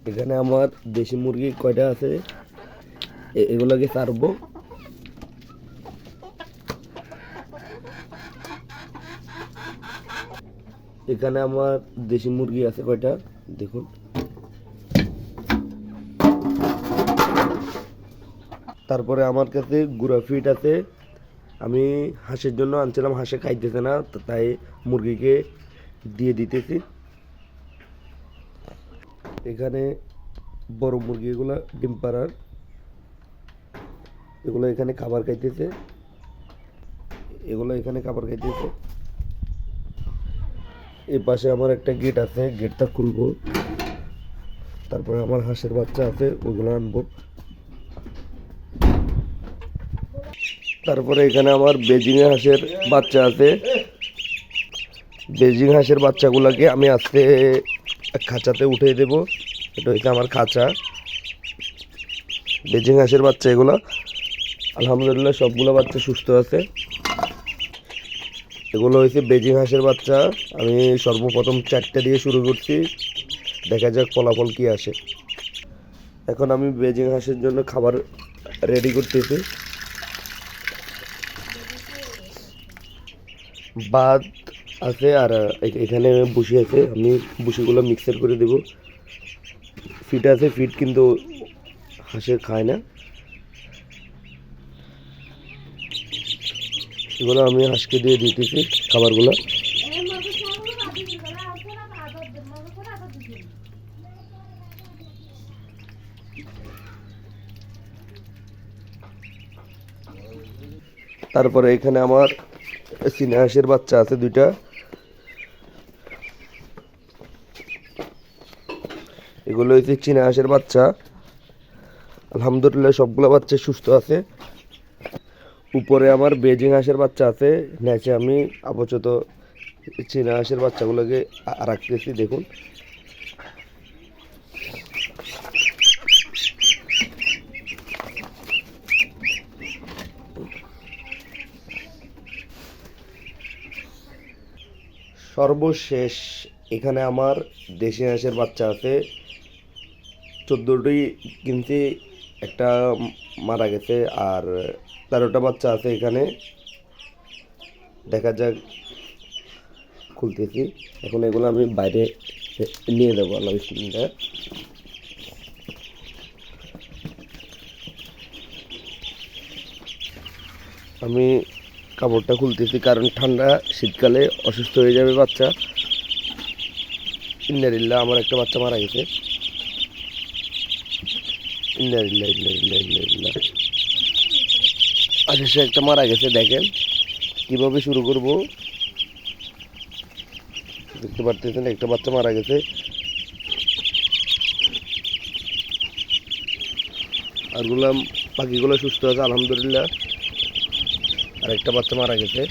এখানে আমার দেশি মুরগি কয়টা আছে এগুলোকে ছাড়বো। এখানে আমার দেশি মুরগি আছে কয়টা দেখুন। তারপরে আমার কাছে গুঁড়া ফিট আছে, আমি হাঁসের জন্য আনছিলাম, হাঁসে খাইতেছে না তাই মুরগিকে দিয়ে দিতেছি। এখানে বড় মুরগিগুলো ডিম পাড়ার, এগুলো এখানে খাবার খাইতেছে, এগুলো এখানে খাবার খাইতেছে। এই পাশে আমার একটা গেট আছে, গেটটা খুলবো। তারপরে আমার হাঁসের বাচ্চা আছে, ওগুলো আনবো। তারপরে এখানে আমার বেজিং হাঁসের বাচ্চা আছে, বেজিং হাঁসের বাচ্চাগুলোকে আমি আস্তে খাঁচাতে উঠিয়ে দেব। এটা হচ্ছে আমার খাঁচা, বেজিং হাঁসের বাচ্চা এগুলো। আলহামদুলিল্লাহ সবগুলো বাচ্চা সুস্থ আছে। এগুলো হয়েছে বেজিং হাঁসের বাচ্চা। আমি সর্বপ্রথম 4টা দিয়ে শুরু করছি, দেখা যাক ফলাফল কি আসে। এখন আমি বেজিং হাঁসের জন্য খাবার রেডি করতেছি। ভাত আছে আর এখানে বসি আছে, আমি বসিগুলো মিক্সার করে দেব। ফিট আছে, ফিট কিন্তু হাঁসে খায় না। এগুলো আমি হাঁসকে দিয়ে দিতেছি খাবারগুলো। তারপরে এখানে আমার চীনা হাঁসের বাচ্চা আছে 2টা। এগুলো হচ্ছে চীনা হাঁসের বাচ্চা। আলহামদুলিল্লাহ সবগুলো বাচ্চা সুস্থ আছে। উপরে আমার বেজিং হাঁসের বাচ্চা আছে, নিচে আমি আপাতত চীনা হাঁসের বাচ্চাগুলোকে রাখতেছি। দেখুন সর্বশেষ এখানে আমার দেশি হাঁসের বাচ্চা আছে 14টি কিনছি, একটা মারা গেছে আর 13টা বাচ্চা আছে এখানে। দেখা যাক, খুলতেছি এখন। এগুলো আমি বাইরে নিয়ে দেবো। আল্লাহ বিসমিল্লাহ। আমি কাপড়টা খুলতেছি কারণ ঠান্ডা, শীতকালে অসুস্থ হয়ে যাবে বাচ্চা। ইন্নালিল্লাহ, আমার একটা বাচ্চা মারা গেছে। ইন্নালিল্লাহ ইন্নালিল্লাহ ইন্নালিল্লাহ। আচ্ছা, সে একটা মারা গেছে। দেখেন কিভাবে শুরু করব, দেখতে পারতেছেন একটা বাচ্চা মারা গেছে। আরগুলো বাকিগুলো সুস্থ আছে আলহামদুলিল্লাহ, আর একটা বাচ্চা মারা গেছে।